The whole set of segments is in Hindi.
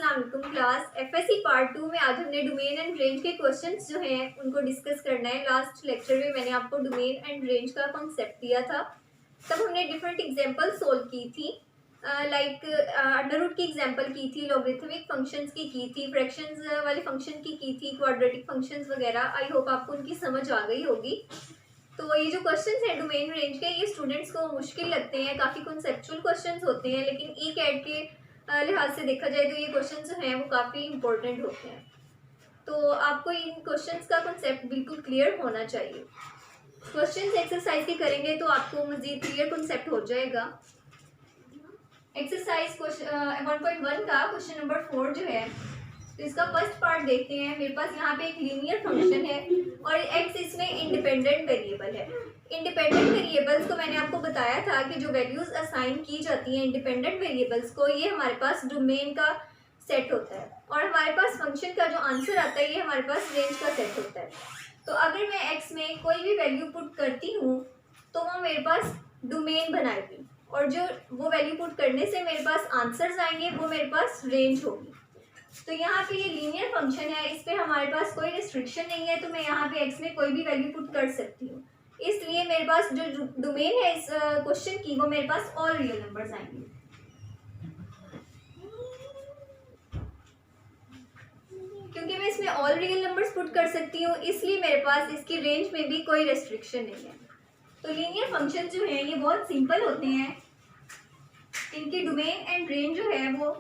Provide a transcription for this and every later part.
अस्सलाम वालेकुम क्लास एफएससी पार्ट 2 में आज हमने डोमेन एंड रेंज के क्वेश्चंस जो हैं उनको डिस्कस करना है। लास्ट लेक्चर में मैंने आपको डोमेन एंड रेंज का कॉन्सेप्ट दिया था, तब हमने डिफरेंट एग्जांपल सोल्व की थी, लाइक अंडर रूट की एग्जांपल की थी, लॉगरिथमिक फंक्शंस की थी, फ्रैक्शंस वाले फंक्शन की थी, क्वाड्रेटिक फंक्शंस वगैरह। आई होप आपको उनकी समझ आ गई होगी। तो ये जो क्वेश्चंस हैं डोमेन रेंज के, ये स्टूडेंट्स को मुश्किल लगते हैं, काफ़ी कॉन्सेप्चुअल क्वेश्चंस होते हैं, लेकिन ई कैट के लिहाज से देखा जाए तो ये क्वेश्चन जो हैं वो काफ़ी इंपॉर्टेंट होते हैं। तो आपको इन क्वेश्चंस का कॉन्सेप्ट बिल्कुल क्लियर होना चाहिए। क्वेश्चंस एक्सरसाइज के करेंगे तो आपको मजीद क्लियर कॉन्सेप्ट हो जाएगा। एक्सरसाइज 1.1 का क्वेश्चन नंबर 4 जो है, तो इसका फर्स्ट पार्ट देखते हैं। मेरे पास यहाँ पे एक लीनियर फंक्शन है और एक्स इसमें इंडिपेंडेंट वेरिएबल है। इंडिपेंडेंट वेरिएबल्स को मैंने आपको बताया था कि जो वैल्यूज असाइन की जाती हैं इंडिपेंडेंट वेरिएबल्स को, ये हमारे पास डोमेन का सेट होता है और हमारे पास फंक्शन का जो आंसर आता है ये हमारे पास रेंज का सेट होता है। तो अगर मैं एक्स में कोई भी वैल्यू पुट करती हूँ तो वो मेरे पास डोमेन बनाएगी और जो वो वैल्यू पुट करने से मेरे पास आंसर्स आएंगे वो मेरे पास रेंज होगी। तो यहाँ पे ये लीनियर फंक्शन है, इस पे हमारे पास कोई रिस्ट्रिक्शन नहीं है, तो मैं यहाँ पे x में कोई भी वैल्यू पुट कर सकती हूँ। इसलिए मेरे पास जो डोमेन है इस क्वेश्चन की, वो मेरे पास ऑल रियल नंबर्स आएंगे। क्योंकि मैं इसमें ऑल रियल नंबर्स पुट कर सकती हूँ, इसलिए मेरे पास इसकी रेंज में भी कोई रेस्ट्रिक्शन नहीं है। तो लीनियर फंक्शन जो है ये बहुत सिंपल होते हैं, इनकी डोमेन एंड रेंज जो है वो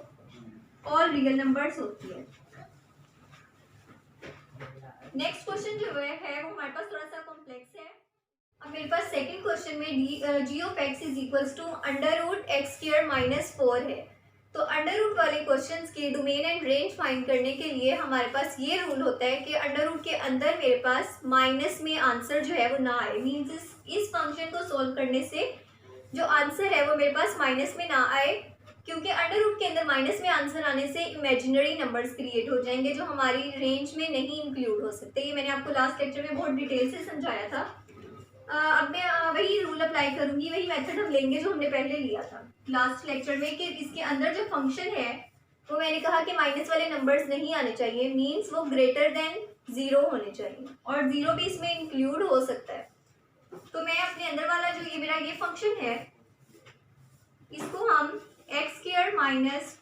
ऑल रियल नंबर्स होती है। नेक्स्ट क्वेश्चन जो है वो हमारे पास थोड़ा सा कॉम्प्लेक्स है। अब मेरे पास सेकंड क्वेश्चन में G of X is equals to under root X square minus 4 है। तो अंडर रूट वाले क्वेश्चंस के डोमेन एंड रेंज फाइंड करने के लिए हमारे पास ये रूल होता है कि अंडर रूट के अंदर मेरे पास माइनस में आंसर जो है वो ना आए। मीन्स इस फंक्शन को सोल्व करने से जो आंसर है वो मेरे पास माइनस में ना आए, क्योंकि अंडर रूट के अंदर माइनस में आंसर आने से इमेजिनरी नंबर्स क्रिएट हो जाएंगे जो हमारी रेंज में नहीं इंक्लूड हो सकते। ये मैंने आपको लास्ट लेक्चर में बहुत डिटेल से समझाया था। अब मैं वही रूल अप्लाई करूंगी, वही मेथड हम लेंगे जो हमने पहले लिया था लास्ट लेक्चर में, कि इसके अंदर जो फंक्शन है वो मैंने कहा कि माइनस वाले नंबर्स नहीं आने चाहिए, मीन्स वो ग्रेटर देन 0 होने चाहिए और 0 भी इसमें इंक्लूड हो सकता है। तो मैं अपने अंदर वाला जो ये मेरा ये फंक्शन है, इसको हम x square minus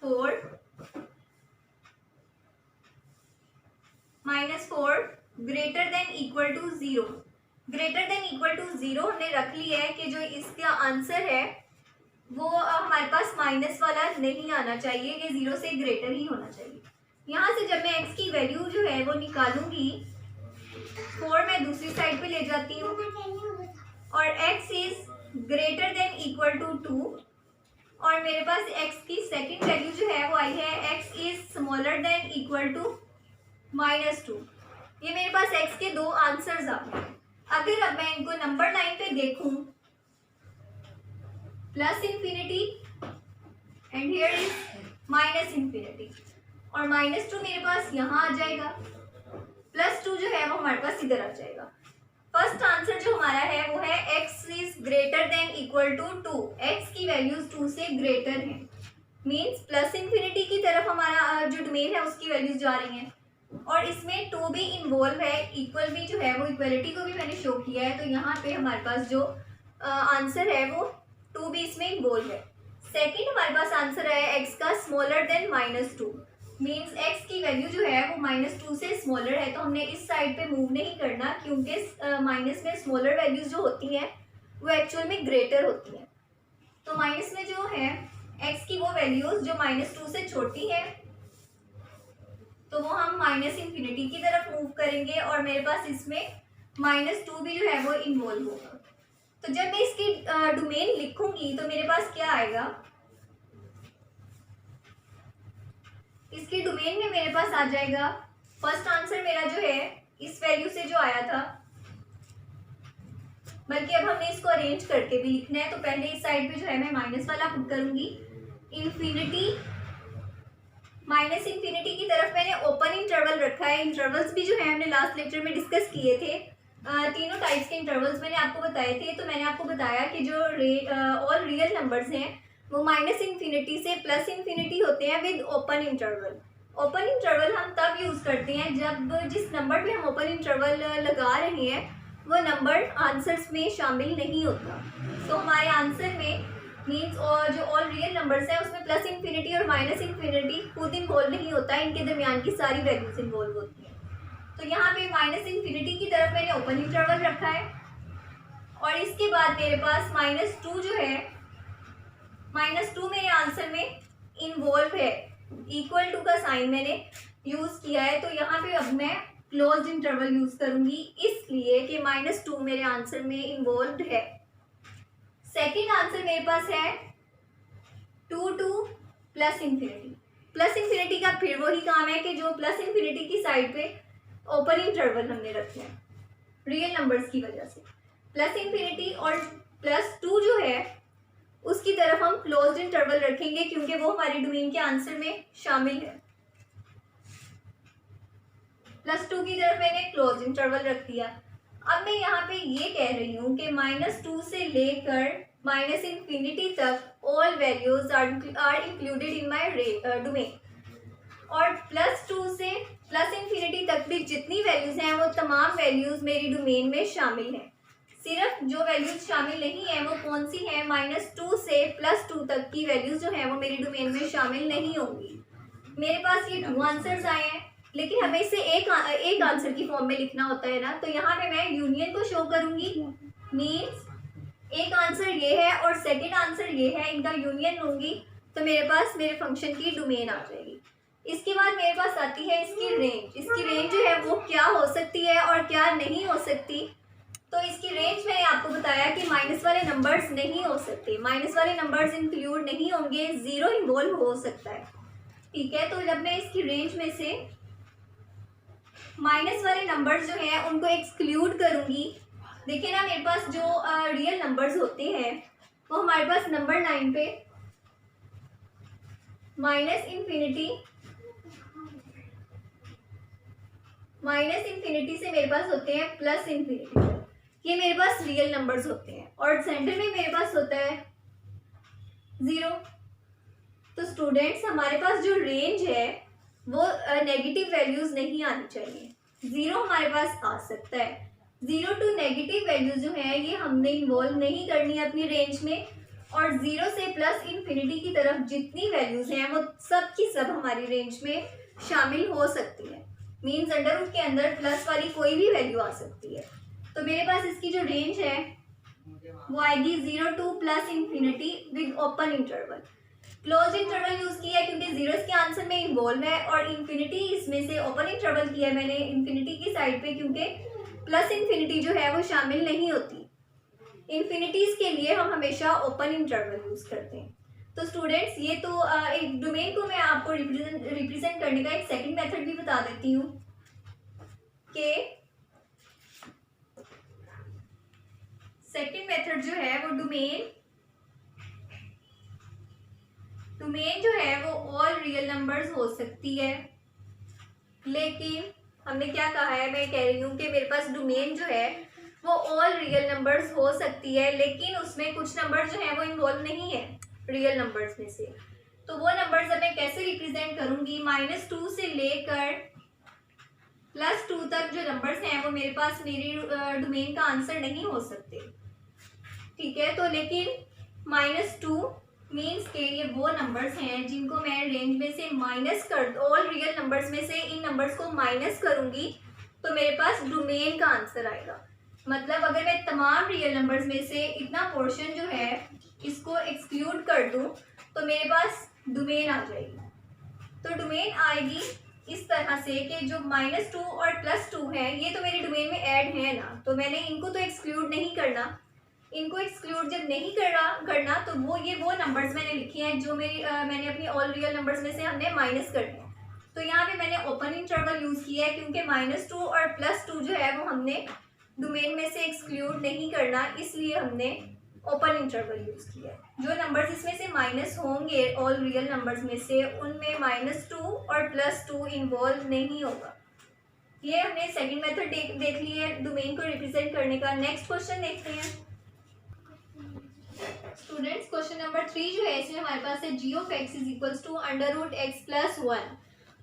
4 greater than equal to 0, greater than equal to 0 हमने रख लिया है कि जो इसका आंसर है वो हमारे पास माइनस वाला नहीं आना चाहिए, ये 0 से ग्रेटर ही होना चाहिए। यहाँ से जब मैं x की वैल्यू जो है वो निकालूंगी, 4 मैं दूसरी साइड पे ले जाती हूँ और x is greater than equal to 2 और मेरे पास x की सेकंड वैल्यू जो है वो आई है x is smaller than equal to -2। ये मेरे पास x के दो आंसर्स आ गए। अगर अब मैं इनको नंबर लाइन पे देखूं, plus infinity and here is minus infinity और -2 मेरे पास यहाँ आ जाएगा, +2 जो है वो हमारे पास इधर आ जाएगा। फर्स्ट आंसर जो हमारा है वो है x is greater than equal to 2, x की वैल्यूज 2 से ग्रेटर है, मीन्स प्लस इंफिनिटी की तरफ हमारा जो डोमेन है उसकी वैल्यूज जा रही हैं और इसमें 2 भी इन्वॉल्व है, इक्वल भी जो है वो इक्वलिटी को भी मैंने शो किया है। तो यहाँ पे हमारे पास जो आंसर है वो 2 भी इसमें इन्वॉल्व है। सेकेंड हमारे पास आंसर है x का स्मॉलर देन -2, मीन्स x की वैल्यू जो है वो -2 से स्मॉलर है, तो हमने इस साइड पे मूव नहीं करना, क्योंकि माइनस में स्मॉलर वैल्यूज जो होती हैं वो एक्चुअल में ग्रेटर होती हैं। तो माइनस में जो है x की वो वैल्यूज जो -2 से छोटी है, तो वो हम माइनस इंफिनिटी की तरफ मूव करेंगे और मेरे पास इसमें -2 भी जो है वो इन्वॉल्व होगा। तो जब मैं इसकी डोमेन लिखूंगी तो मेरे पास क्या आएगा, इसकी डोमेन में मेरे पास आ जाएगा, फर्स्ट आंसर मेरा जो है इस वैल्यू से जो आया था, बल्कि अब हमने इसको अरेंज करके भी लिखना है। तो पहले इस साइड पे जो है मैं माइनस वाला पुट करूंगी, इंफिनिटी माइनस इंफिनिटी की तरफ मैंने ओपन इंटरवल रखा है। इंटरवल्स भी जो है हमने लास्ट लेक्चर में डिस्कस किए थे, तीनों टाइप्स के इंटरवल्स मैंने आपको बताए थे। तो मैंने आपको बताया कि जो ऑल रियल नंबर्स हैं वो माइनस इंफिनिटी से प्लस इंफिनिटी होते हैं with open interval, open interval हम तब यूज़ करते हैं जब जिस नंबर पे हम ओपन इंटरवल लगा रहे हैं वो नंबर आंसर्स में शामिल नहीं होता। तो हमारे आंसर में मीन्स और जो ऑल रियल नंबर्स हैं उसमें प्लस इन्फिनिटी और माइनस इन्फिनिटी खुद इन्वॉल्व नहीं होता है, इनके दरमियान की सारी वैल्यूज इन्वॉल्व होती हैं। तो यहाँ पे माइनस इन्फिनिटी की तरफ मैंने ओपन इंटरवल रखा है और इसके बाद मेरे पास -2 जो है, -2 मेरे आंसर में इन्वॉल्व है, इक्वल टू का साइन मैंने यूज़ किया है। तो यहाँ पे अब मैं क्लोज इंटरवल यूज़ करूँगी इसलिए कि -2 मेरे आंसर में इन्वॉल्व है। सेकेंड आंसर मेरे पास है 2 प्लस इन्फिनिटी। प्लस इन्फिनिटी का फिर वही काम है कि जो प्लस इन्फिनिटी की साइड पे ओपन इंटरवल हमने रखे हैं रियल नंबर्स की वजह से। प्लस इन्फिनिटी और +2 जो है उसकी तरफ हम क्लोज्ड इंटरवल रखेंगे क्योंकि वो हमारी डोमेन के आंसर में शामिल है। +2 की तरफ मैंने क्लोज इंटरवल रख दिया। अब मैं यहाँ पे ये कह रही हूँ कि -2 से लेकर -इन्फिनिटी तक all values are included in my domain, और +2 से +इन्फिनिटी तक भी जितनी वैल्यूज हैं वो तमाम वैल्यूज मेरी डोमेन में शामिल हैं। सिर्फ जो वैल्यूज शामिल नहीं है वो कौन सी है, -2 से +2 तक की वैल्यूज जो है वो मेरी डोमेन में शामिल नहीं होंगी। मेरे पास ये 2 आंसर्स आए हैं लेकिन हमें इसे एक आंसर की फॉर्म में लिखना होता है ना, तो यहाँ पे मैं यूनियन को शो करूंगी। मीन्स एक आंसर ये है और सेकंड आंसर ये है, इनका यूनियन लूंगी तो मेरे पास मेरे फंक्शन की डोमेन आ जाएगी। इसके बाद मेरे पास आती है इसकी रेंज। इसकी रेंज जो है वो क्या हो सकती है और क्या नहीं हो सकती। तो इसकी रेंज मैंने आपको बताया कि माइनस वाले नंबर्स नहीं हो सकते, माइनस वाले नंबर्स इंक्लूड नहीं होंगे, 0 इन्वॉल्व हो सकता है। ठीक है, तो जब मैं इसकी रेंज में से माइनस वाले नंबर्स जो हैं उनको एक्सक्लूड करूंगी। देखिए ना, मेरे पास जो रियल नंबर्स होते हैं वो हमारे पास नंबर 9 पे माइनस इन्फिनिटी से मेरे पास होते हैं प्लस इन्फिनिटी। ये मेरे पास रियल नंबर्स होते हैं और सेंटर में मेरे पास होता है 0। तो स्टूडेंट्स, हमारे पास जो रेंज है वो नेगेटिव वैल्यूज नहीं आनी चाहिए। 0 हमारे पास आ सकता है, 0 टू नेगेटिव वैल्यूज जो है ये हमने इन्वॉल्व नहीं करनी है अपनी रेंज में, और 0 से प्लस इन्फिनिटी की तरफ जितनी वैल्यूज हैं वो सब की सब हमारी रेंज में शामिल हो सकती है। मीन्स अंडर रूट के अंदर प्लस वाली कोई भी वैल्यू आ सकती है। तो मेरे पास इसकी जो रेंज है वो आएगी 0 two plus infinity with open interval. Close interval use किया है क्योंकि 0 इसके आंसर में इन्वॉल्व है, और इन्फिनिटी इसमें से ओपन इंटरवल किया है मैंने इन्फिनिटी की साइड पे क्योंकि प्लस इन्फिनिटी जो है वो शामिल नहीं होती। इन्फिनिटीज के लिए हम हमेशा ओपन इंटरवल यूज करते हैं। तो स्टूडेंट्स, ये तो एक डोमेन को मैं आपको रिप्रेजेंट करने का एक सेकंड मेथड भी बता देती हूँ कि सेकंड मेथड जो है वो डोमेन जो है वो ऑल रियल नंबर्स हो सकती है। लेकिन हमने क्या कहा है, मैं कह रही हूँ कि मेरे पास डोमेन जो है वो ऑल रियल नंबर्स हो सकती है, लेकिन उसमें कुछ नंबर जो है वो इन्वॉल्व नहीं है रियल नंबर्स में से। तो वो नंबर्स अब मैं कैसे रिप्रेजेंट करूंगी, -2 से लेकर +2 तक जो नंबर्स हैं वो मेरे पास मेरी डोमेन का आंसर नहीं हो सकते। ठीक है, तो लेकिन -2 मीन्स के ये वो नंबर्स हैं जिनको मैं रेंज में से माइनस कर, ऑल रियल नंबर्स में से इन नंबर्स को माइनस करूंगी तो मेरे पास डोमेन का आंसर आएगा। मतलब अगर मैं तमाम रियल नंबर्स में से इतना पोर्शन जो है इसको एक्सक्लूड कर दूं तो मेरे पास डोमेन आ जाएगी। तो डोमेन आएगी इस तरह से कि जो -2 और +2 है ये तो मेरी डोमेन में ऐड है ना, तो मैंने इनको तो एक्सक्लूड नहीं करना। इनको एक्सक्लूड जब नहीं करना तो वो नंबर्स मैंने लिखे हैं जो मैंने अपनी ऑल रियल नंबर्स में से हमने माइनस करने हैं। तो यहाँ पे मैंने ओपन इंटरवल यूज़ किया है क्योंकि -2 और +2 जो है वो हमने डोमेन में से एक्सक्लूड नहीं करना, इसलिए हमने ओपन इंटरवल यूज़ किया है। जो नंबर्स इसमें से माइनस होंगे ऑल रियल नंबर्स में से उनमें -2 और +2 इन्वॉल्व नहीं होगा। ये हमने सेकंड मेथड देख ली है डोमेन को रिप्रेजेंट करने का। नेक्स्ट क्वेश्चन देखते हैं स्टूडेंट्स। क्वेश्चन नंबर 3 जो है इसमें हमारे पास है g(x) = √x + 1।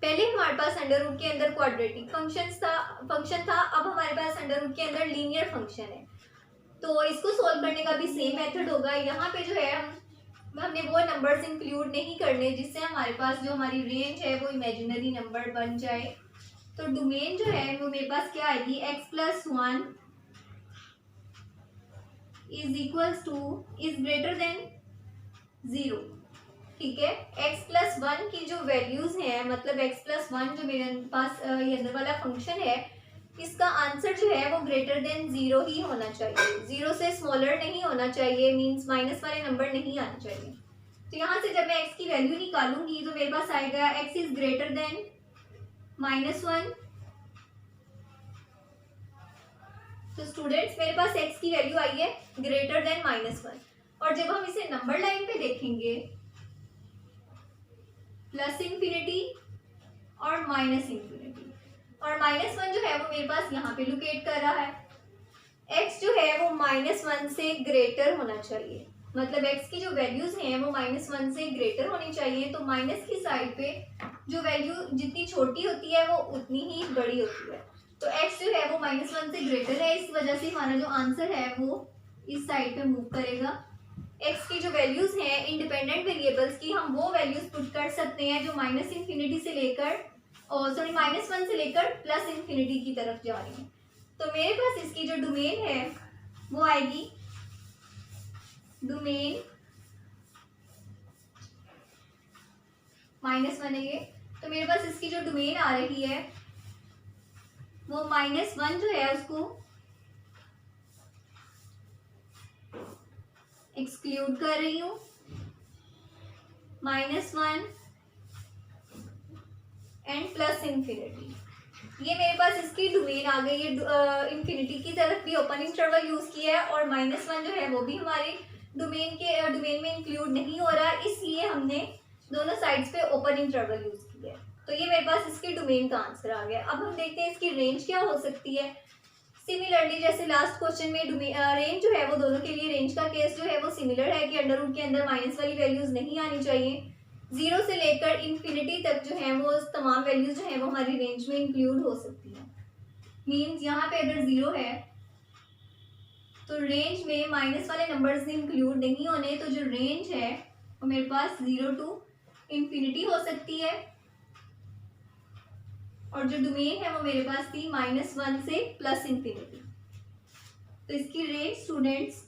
पहले हमारे पास अंडर रूट के अंदर क्वाड्रेटिक फंक्शन था, अब हमारे पास अंडर रूट के अंदर लीनियर फंक्शन है। तो इसको सॉल्व करने का भी सेम मेथड होगा। यहाँ पे जो है हमने वो नंबर्स इंक्लूड नहीं करने जिससे हमारे पास जो हमारी रेंज है वो इमेजिनरी नंबर बन जाए। तो डोमेन जो है वो मेरे पास क्या आएगी, x+1 इज ग्रेटर देन 0। ठीक है, x+1 की जो वैल्यूज हैं, मतलब x+1 जो मेरे पास ये अंदर वाला फंक्शन है, इसका आंसर जो है वो ग्रेटर देन 0 ही होना चाहिए, 0 से स्मॉलर नहीं होना चाहिए, मींस माइनस वाले नंबर नहीं आने चाहिए। तो यहाँ से जब मैं x की वैल्यू निकालूंगी तो मेरे पास आएगा x इज ग्रेटर देन -1। तो स्टूडेंट्स मेरे पास x की वैल्यू आई है ग्रेटर देन -1, और जब हम इसे नंबर लाइन पे देखेंगे +∞ और -∞, और -1 जो है वो मेरे पास यहाँ पे लोकेट कर रहा है। x जो है वो -1 से ग्रेटर होना चाहिए, मतलब x की जो वैल्यूज हैं वो -1 से ग्रेटर होनी चाहिए। तो माइनस की साइड पे जो वैल्यू जितनी छोटी होती है वो उतनी ही बड़ी होती है। तो x जो है वो -1 से ग्रेटर है, इस वजह से हमारा जो आंसर है वो इस साइड पे मूव करेगा। x की जो वैल्यूज हैं इंडिपेंडेंट वेरिएबल्स की, हम वो वैल्यूज पुट कर सकते हैं जो -∞ से लेकर -1 से लेकर +∞ की तरफ जा रही है। तो मेरे पास इसकी जो डोमेन है वो आएगी डोमेन -1 है ये। तो मेरे पास इसकी जो डोमेन आ रही है वो -1 जो है उसको एक्सक्लूड कर रही हूँ, -1 एंड +∞। ये मेरे पास इसकी डोमेन आ गई है। इन्फिनिटी की तरफ भी ओपन इंटरवल यूज किया है, और -1 जो है वो भी हमारे डोमेन में इंक्लूड नहीं हो रहा, इसलिए हमने दोनों साइड्स पे ओपन इंटरवल यूज किया है। तो ये मेरे पास इसकी डोमेन का आंसर आ गया। अब हम देखते हैं इसकी रेंज क्या हो सकती है। सिमिलरली जैसे लास्ट क्वेश्चन में रेंज जो है वो दोनों के लिए रेंज का केस जो है वो सिमिलर है कि अंडर रूट के अंदर माइनस वाली वैल्यूज नहीं आनी चाहिए। 0 से लेकर इन्फिनिटी तक जो है वो तमाम वैल्यूज जो है वो हमारी रेंज में इंक्लूड हो सकती है। मीन्स यहाँ पे अगर 0 है तो रेंज में माइनस वाले नंबर्स इंक्लूड नहीं होने, तो जो रेंज है वो मेरे पास 0 टू इन्फिनिटी हो सकती है, और जो डोमेन है वो मेरे पास थी -1 से +∞। तो इसकी range students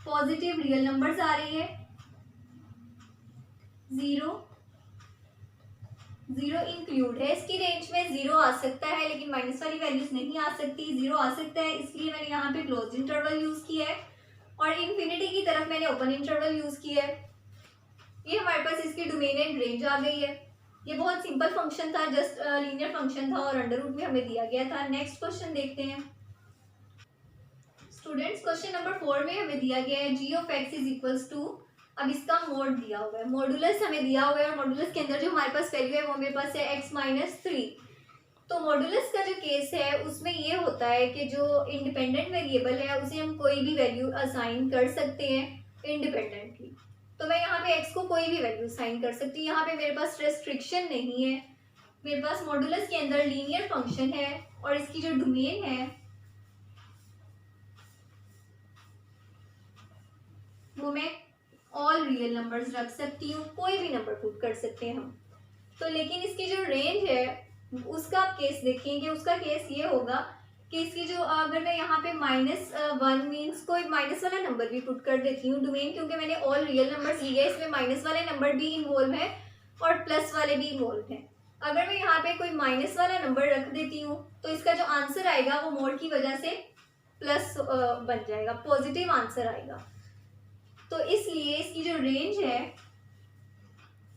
positive real numbers आ रही है। 0 इंक्लूड है, इसकी रेंज में 0 आ सकता है लेकिन माइनस वाली वैल्यूज नहीं आ सकती। 0 आ सकता है इसलिए मैंने यहाँ पे क्लोज इंटरवल यूज किया है, और इन्फिनिटी की तरफ मैंने ओपन इंटरवल यूज किया है। ये हमारे पास इसकी डोमेन एंड रेंज आ गई है। ये बहुत सिंपल फंक्शन था, जस्ट लीनियर फंक्शन था, और अंडर रूट में हमें दिया गया था। नेक्स्ट क्वेश्चन देखते हैं स्टूडेंट्स। क्वेश्चन नंबर 4 में हमें दिया गया है g of x is equals to, अब इसका मोड दिया हुआ है, मॉडुलस हमें दिया हुआ है, और मॉडुलस के अंदर जो हमारे पास वैल्यू है वो मेरे पास है x-3। तो मॉडुलस का जो केस है उसमें ये होता है कि जो इंडिपेंडेंट वेरिएबल है उसे हम कोई भी वैल्यू असाइन कर सकते हैं इंडिपेंडेंटली। तो मैं यहाँ पे x को कोई भी वैल्यू असाइन कर सकती हूँ, यहाँ पे मेरे पास रेस्ट्रिक्शन नहीं है। मेरे पास मॉडुलस के अंदर लीनियर फंक्शन है, और इसकी जो डोमेन है वो मैं ऑल रियल नंबर्स रख सकती हूँ, कोई भी नंबर पुट कर सकते हैं हम। तो लेकिन इसकी जो रेंज है उसका केस देखेंगे, उसका केस ये होगा कि इसकी जो अगर मैं यहाँ पे -1 मीन्स कोई माइनस वाला नंबर भी पुट कर देती हूँ, डोमेन क्योंकि मैंने ऑल रियल नंबर्स लिए है, इसमें माइनस वाले नंबर भी इन्वॉल्व है और प्लस वाले भी इन्वॉल्व हैं। अगर मैं यहाँ पे कोई माइनस वाला नंबर रख देती हूँ तो इसका जो आंसर आएगा वो मोड की वजह से प्लस बन जाएगा, पॉजिटिव आंसर आएगा। तो इसलिए इसकी जो रेंज है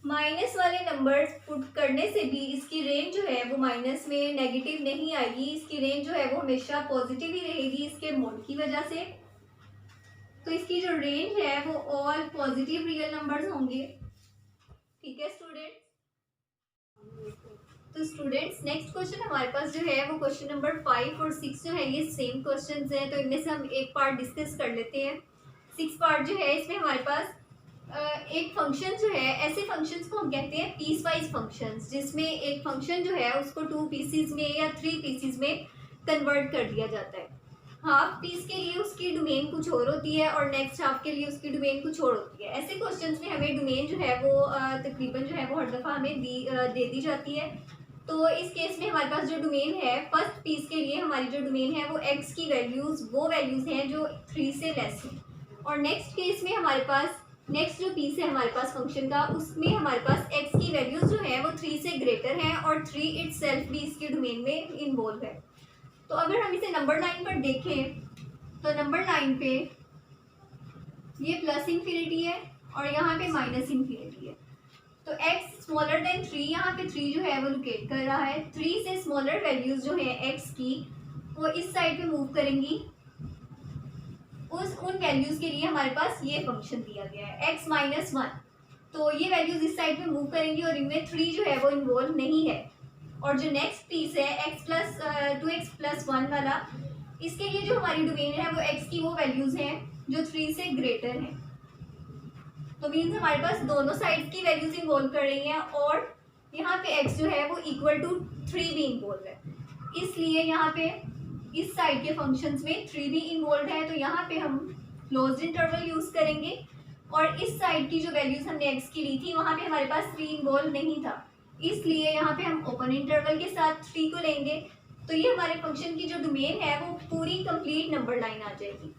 माइनस वाले नंबर पुट करने से भी इसकी रेंज जो है वो माइनस में नेगेटिव नहीं आएगी, इसकी रेंज जो है वो हमेशा पॉजिटिव ही रहेगी इसके मोड की वजह से। तो इसकी जो रेंज है वो ऑल पॉजिटिव रियल नंबर्स होंगे। ठीक है स्टूडेंट्स। तो स्टूडेंट्स नेक्स्ट क्वेश्चन हमारे पास जो है वो क्वेश्चन नंबर 5 और 6 जो है ये सेम क्वेश्चंस हैं, तो इनमें से हम एक पार्ट डिस्कस कर लेते हैं। 6 पार्ट जो है इसमें हमारे पास एक फंक्शन जो है, ऐसे फंक्शंस को हम कहते हैं पीस वाइज फंक्शंस, जिसमें एक फंक्शन जो है उसको 2 पीसीज में या 3 पीसीज में कन्वर्ट कर दिया जाता है। हाफ पीस के लिए उसकी डोमेन कुछ और होती है और नेक्स्ट हाफ के लिए उसकी डोमेन कुछ और होती है। ऐसे क्वेश्चंस में हमें डोमेन जो है वो तकरीबन जो है वो हर दफ़ा हमें दे दी जाती है। तो इस केस में हमारे पास जो डोमेन है फर्स्ट पीस के लिए, हमारी जो डोमेन है वो एक्स की वैल्यूज़ वो वैल्यूज़ हैं जो 3 से लेस हैं। और नेक्स्ट केस में हमारे पास नेक्स्ट जो पीस है हमारे पास फंक्शन का, उसमें हमारे पास एक्स की वैल्यूज़ जो है वो 3 से ग्रेटर हैं और 3 इटसेल्फ भी इसके डोमेन में इन्वॉल्व है। तो अगर हम इसे नंबर लाइन पर देखें तो नंबर लाइन पे ये प्लस इन्फिनिटी है और यहाँ पे माइनस इन्फिनिटी है। तो x स्मॉलर देन 3, यहाँ पे 3 जो है वो लोकेट कर रहा है। 3 से स्मॉलर वैल्यूज जो है x की वो इस साइड पे मूव करेंगी। उन वैल्यूज के लिए हमारे पास ये फंक्शन दिया गया है x माइनस 1। तो ये वैल्यूज इस साइड पे मूव करेंगी और इनमें 3 जो है वो इन्वॉल्व नहीं है। और जो नेक्स्ट पीस है x प्लस 2x प्लस 1 वाला, इसके लिए जो हमारी डोमेन है वो x की वो वैल्यूज हैं जो 3 से ग्रेटर हैं। तो मीन्स हमारे पास दोनों साइड की वैल्यूज इन्वॉल्व कर रही हैं और यहाँ पे x जो है वो इक्वल टू 3 भी इन्वॉल्व है। इसलिए यहाँ पे इस साइड के फंक्शंस में 3 भी इन्वॉल्व है, तो यहाँ पे हम क्लोज्ड इंटरवल यूज़ करेंगे। और इस साइड की जो वैल्यूज हमने x की ली थी वहाँ पे हमारे पास 3 इन्वॉल्व नहीं था, इसलिए यहाँ पे हम ओपन इंटरवल के साथ 3 को लेंगे। तो ये हमारे फंक्शन की जो डोमेन है वो पूरी कंप्लीट नंबर लाइन आ जाएगी।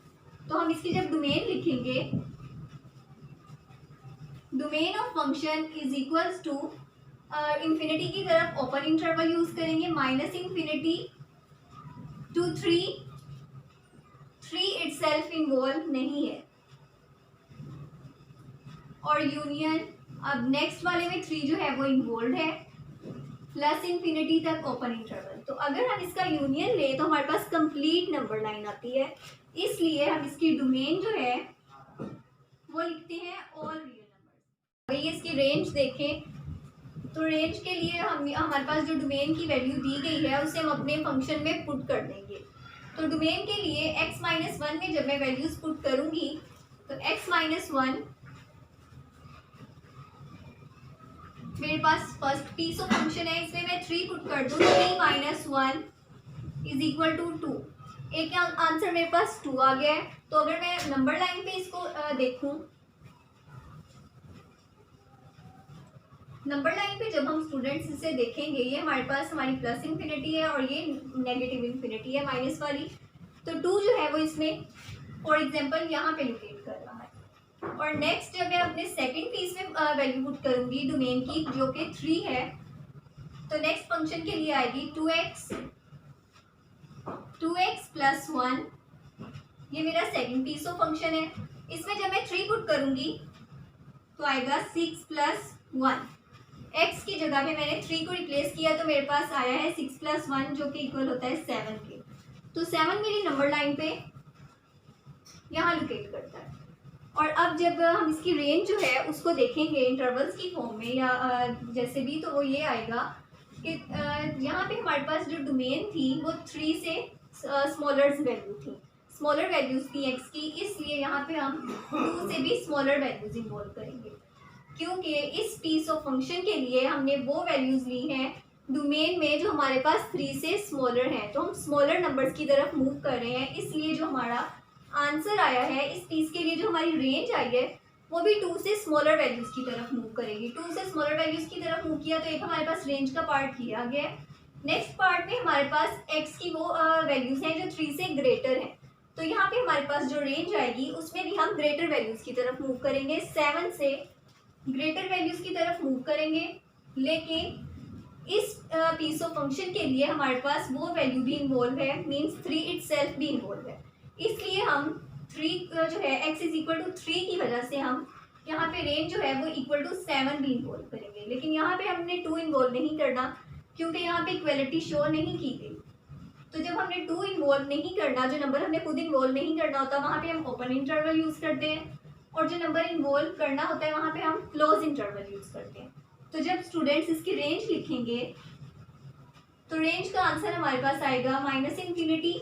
तो हम इसकी जब डोमेन लिखेंगे, domain of function is equals to infinity की तरफ ओपन इंटरवल यूज करेंगे, minus infinity to 3 itself involve नहीं है, और यूनियन अब नेक्स्ट वाले में 3 जो है वो इन्वॉल्व है, प्लस इन्फिनिटी तक ओपन इंटरवल। तो अगर हम इसका यूनियन ले तो हमारे पास कंप्लीट नंबर लाइन आती है, इसलिए हम इसकी डोमेन जो है वो लिखते हैं ऑल रियल नंबर। भाई इसकी रेंज देखें तो रेंज के लिए हमारे पास जो डोमेन की वैल्यू दी गई है उसे हम अपने फंक्शन में पुट कर देंगे। तो डोमेन के लिए x माइनस 1 में जब मैं वैल्यूज पुट करूंगी तो x माइनस 1 मेरे पास फर्स्ट पीस ऑफ फंक्शन है, इसमें मैं 3 पुट कर दूँ, 3 माइनस 1 इज इक्वल टू 2। एक आंसर मेरे पास 2 आ गया है। तो अगर मैं नंबर लाइन पे इसको देखूं, नंबर लाइन पे जब हम स्टूडेंट्स इसे देखेंगे, ये हमारे पास हमारी प्लस इन्फिनिटी है और ये नेगेटिव इन्फिनिटी है माइनस वाली। तो 2 जो है वो इसमें फॉर एग्जांपल यहाँ पे लोकेट कर रहा है। और नेक्स्ट जब मैं अपने सेकंड पीस में वैल्यू पुट करूंगी डोमेन की जो कि 3 है, तो नेक्स्ट फंक्शन के लिए आएगी 2x प्लस 1। ये मेरा सेकंड पीस ऑफ फंक्शन है। इसमें जब मैं 3 पुट करूंगी तो आएगा 6 प्लस 1। x की जगह पे मैंने 3 को रिप्लेस किया तो मेरे पास आया है 6 प्लस 1 जो कि इक्वल होता है 7 के। तो 7 मेरी नंबर लाइन पे यहाँ लोकेट करता है। और अब जब हम इसकी रेंज जो है उसको देखेंगे इंटरवल्स की फॉर्म में या जैसे भी, तो वो ये आएगा कि यहाँ पे हमारे पास जो डोमेन थी वो 3 से स्मॉलर वैल्यू थी, स्मॉलर वैल्यूज थी x की, इसलिए यहाँ पे हम 2 से भी स्मॉलर वैल्यूज इन्वॉल्व करेंगे, क्योंकि इस पीस ऑफ फंक्शन के लिए हमने वो वैल्यूज ली हैं डोमेन में जो हमारे पास 3 से स्मॉलर हैं। तो हम स्मॉलर नंबर्स की तरफ मूव कर रहे हैं, इसलिए जो हमारा आंसर आया है इस पीस के लिए जो हमारी रेंज आई है वो भी 2 से स्मॉलर वैल्यूज की तरफ मूव करेगी। 2 से स्मॉलर वैल्यूज की तरफ मूव किया तो एक हमारे पास रेंज का पार्ट किया गया है। नेक्स्ट पार्ट में हमारे पास x की वो वैल्यूज हैं जो 3 से ग्रेटर हैं। तो यहाँ पे हमारे पास जो रेंज आएगी उसमें भी हम ग्रेटर वैल्यूज की तरफ मूव करेंगे, 7 से ग्रेटर वैल्यूज की तरफ मूव करेंगे। लेकिन इस पीस ऑफ फंक्शन के लिए हमारे पास वो वैल्यू भी इन्वॉल्व है, मीन्स 3 इटसेल्फ भी इन्वॉल्व है, इसलिए हम 3 जो है x इज इक्वल टू 3 की वजह से हम यहाँ पे रेंज जो है वो इक्वल टू 7 भी इन्वॉल्व करेंगे। लेकिन यहाँ पे हमने 2 इन्वॉल्व नहीं करना क्योंकि यहाँ पे इक्वलिटी शो नहीं की गई। तो जब हमने 2 इन्वॉल्व नहीं करना, जो नंबर हमने खुद इन्वॉल्व नहीं करना होता वहाँ पे हम ओपन इंटरवल यूज़ करते हैं, और जो नंबर इन्वॉल्व करना होता है वहाँ पे हम क्लोज इंटरवल यूज़ करते हैं। तो जब स्टूडेंट्स इसकी रेंज लिखेंगे तो रेंज का आंसर हमारे पास आएगा माइनस इन्फिनिटी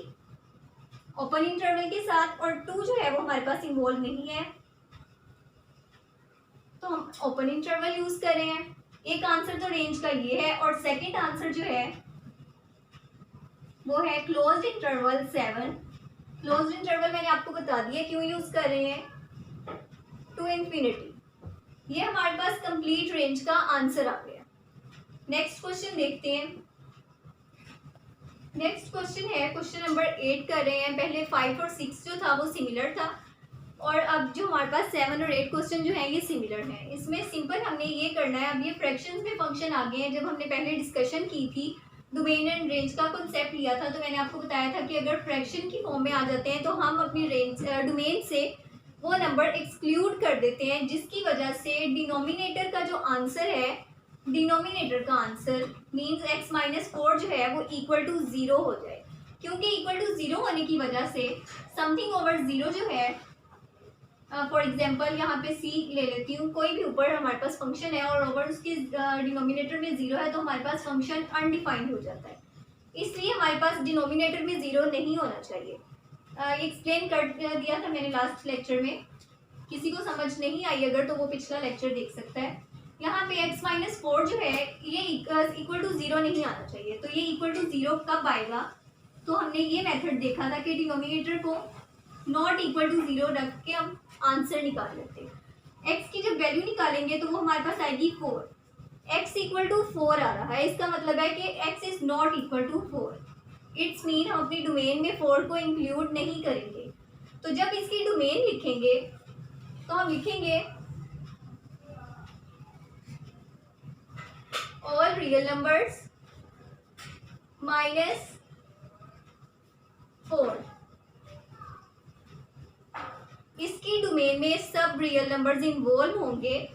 ओपन इंटरवल के साथ, और 2 जो है वो हमारे पास इन्वॉल्व नहीं है, तो हम ओपन इंटरवल यूज कर रहे हैं। एक आंसर तो रेंज का ये है, और सेकंड आंसर जो है वो है क्लोज्ड इंटरवल 7। क्लोज्ड इंटरवल मैंने आपको बता दिया क्यों यूज कर रहे हैं, टू इन्फिनिटी। ये हमारे पास कंप्लीट रेंज का आंसर आ गया। नेक्स्ट क्वेश्चन देखते हैं। नेक्स्ट क्वेश्चन है क्वेश्चन नंबर 8 कर रहे हैं। पहले 5 और 6 जो था वो सिमिलर था, और अब जो हमारे पास 7 और 8 क्वेश्चन जो है ये सिमिलर है। इसमें सिंपल हमने ये करना है, अब ये फ्रैक्शंस में फंक्शन आ गए हैं। जब हमने पहले डिस्कशन की थी, डोमेन एंड रेंज का कॉन्सेप्ट लिया था, तो मैंने आपको बताया था कि अगर फ्रैक्शन की फॉर्म में आ जाते हैं तो हम अपनी रेंज डोमेन से वो नंबर एक्सक्लूड कर देते हैं, जिसकी वजह से डिनोमिनेटर का जो आंसर है, डिनोमिनेटर का आंसर मीन्स x-4 जो है वो इक्वल टू 0 हो जाए। क्योंकि इक्वल टू 0 होने की वजह से समथिंग ओवर 0 जो है, फॉर एग्जाम्पल यहाँ पे c ले लेती हूँ, कोई भी ऊपर हमारे पास फंक्शन है और ओवर उसके डिनोमिनेटर में 0 है, तो हमारे पास फंक्शन अनडिफाइंड हो जाता है। इसलिए हमारे पास डिनोमिनेटर में 0 नहीं होना चाहिए। एक्सप्लेन कर दिया था मैंने लास्ट लेक्चर में। किसी को समझ नहीं आई अगर, तो वो पिछला लेक्चर देख सकता है। यहाँ पे x-4 जो है ये इक्वल टू 0 नहीं आना चाहिए। तो ये इक्वल टू 0 कब आएगा, तो हमने ये मेथड देखा था कि डिनोमिनेटर को नॉट इक्वल टू 0 रख के हम आंसर निकाल लेते हैं। x की जब वैल्यू निकालेंगे तो वो हमारे पास आएगी 4। x इक्वल टू 4 आ रहा है, इसका मतलब है कि x is not equal to 4। It's mean हम अपनी डोमेन में 4 को इंक्लूड नहीं करेंगे। तो जब इसकी डोमेन लिखेंगे तो हम लिखेंगे ऑल रियल नंबर्स -4। इसकी डोमेन में सब रियल नंबर्स इन्वॉल्व होंगे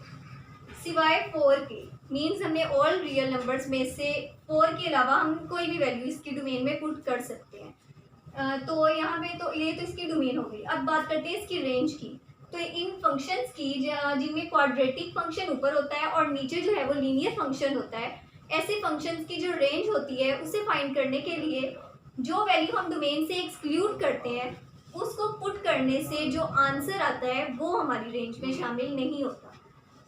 सिवाय 4 के। मीन्स हमने ऑल रियल नंबर्स में से 4 के अलावा हम कोई भी वैल्यू इसकी डोमेन में पुट कर सकते हैं। तो यहाँ पे तो ये तो इसकी डोमेन हो गई। अब बात करते हैं इसकी रेंज की। तो इन फंक्शंस की जिनमें क्वाड्रेटिक फंक्शन ऊपर होता है और नीचे जो है वो लीनियर फंक्शन होता है, ऐसे फंक्शंस की जो रेंज होती है उसे फाइंड करने के लिए जो वैल्यू हम डोमेन से एक्सक्लूड करते हैं उसको पुट करने से जो आंसर आता है वो हमारी रेंज में शामिल नहीं होता।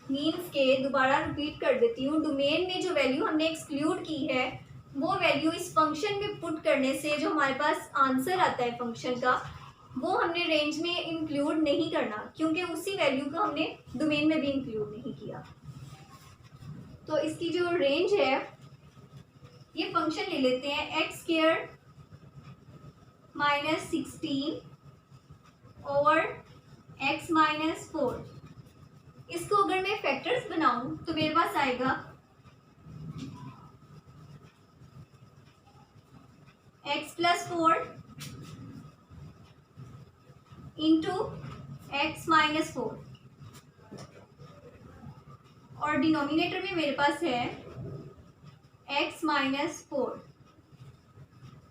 मीन्स के दोबारा रिपीट कर देती हूँ, डोमेन में जो वैल्यू हमने एक्सक्लूड की है वो वैल्यू इस फंक्शन में पुट करने से जो हमारे पास आंसर आता है फंक्शन का, वो हमने रेंज में इंक्लूड नहीं करना, क्योंकि उसी वैल्यू को हमने डोमेन में भी इंक्लूड नहीं किया। तो इसकी जो रेंज है, ये फंक्शन ले लेते हैं x² -16 ओवर x-4। इसको अगर मैं फैक्टर्स बनाऊं तो मेरे पास आएगा x+4 इंटू x-4, और डिनोमिनेटर में मेरे पास है x-4।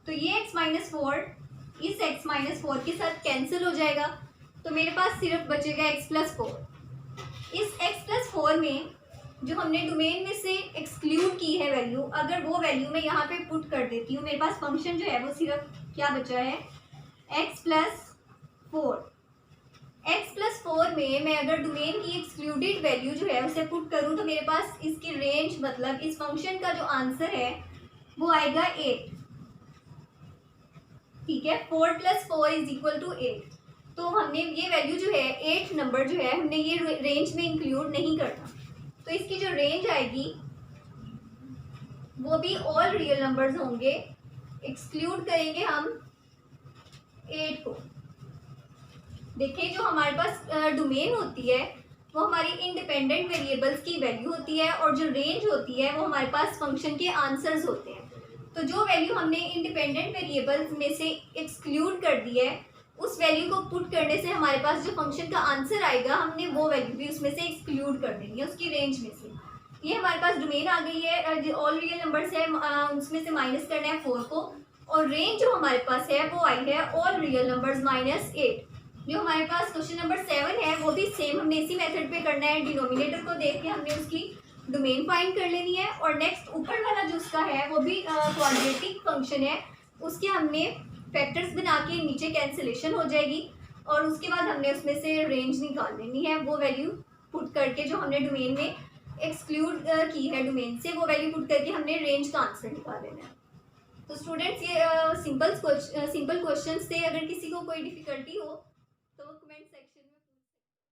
तो ये x-4 इस x-4 के साथ कैंसिल हो जाएगा, तो मेरे पास सिर्फ बचेगा x+4। इस x+4 में जो हमने डोमेन में से एक्सक्लूड की है वैल्यू, अगर वो वैल्यू मैं यहाँ पे पुट कर देती हूँ, मेरे पास फंक्शन जो है वो सिर्फ क्या बचा है, x+4। x+4 में मैं अगर डोमेन की एक्सक्लूडेड वैल्यू जो है उसे पुट करूँ तो मेरे पास इसकी रेंज, मतलब इस फंक्शन का जो आंसर है वो आएगा 8। ठीक है, 4 + 4 = 8। तो हमने ये वैल्यू जो है 8 नंबर जो है हमने ये रेंज में इंक्लूड नहीं करना। तो इसकी जो रेंज आएगी वो भी ऑल रियल नंबर्स होंगे, एक्सक्लूड करेंगे हम 8 को। देखिए जो हमारे पास डोमेन होती है वो हमारी इंडिपेंडेंट वेरिएबल्स की वैल्यू होती है, और जो रेंज होती है वो हमारे पास फंक्शन के आंसर्स होते हैं। तो जो वैल्यू हमने इंडिपेंडेंट वेरिएबल्स में से एक्सक्लूड कर दी है, उस वैल्यू को पुट करने से हमारे पास जो फंक्शन का आंसर आएगा, हमने वो वैल्यू भी उसमें से एक्सक्लूड कर देनी है उसकी रेंज में से। ये हमारे पास डोमेन आ गई है, जो ऑल रियल नंबर्स है उसमें से माइनस करना है 4 को, और रेंज जो हमारे पास है वो आई है ऑल रियल नंबर्स -8। जो हमारे पास क्वेश्चन नंबर 7 है वो भी सेम हमने इसी मेथड पे करना है। डिनोमिनेटर को देख के हमने उसकी डोमेन फाइंड कर लेनी है, और नेक्स्ट ऊपर वाला जो उसका है वो भी क्वाड्रेटिक फंक्शन है, उसके हमने फैक्टर्स बना के नीचे कैंसिलेशन हो जाएगी, और उसके बाद हमने उसमें से रेंज निकाल लेनी है, वो वैल्यू पुट करके जो हमने डोमेन में एक्सक्लूड की है डोमेन से, वो वैल्यू पुट करके हमने रेंज का आंसर निकाल लेना है। तो स्टूडेंट्स ये सिंपल क्वेश्चन थे। अगर किसी को कोई डिफिकल्टी हो तो वो कमेंट सेक्शन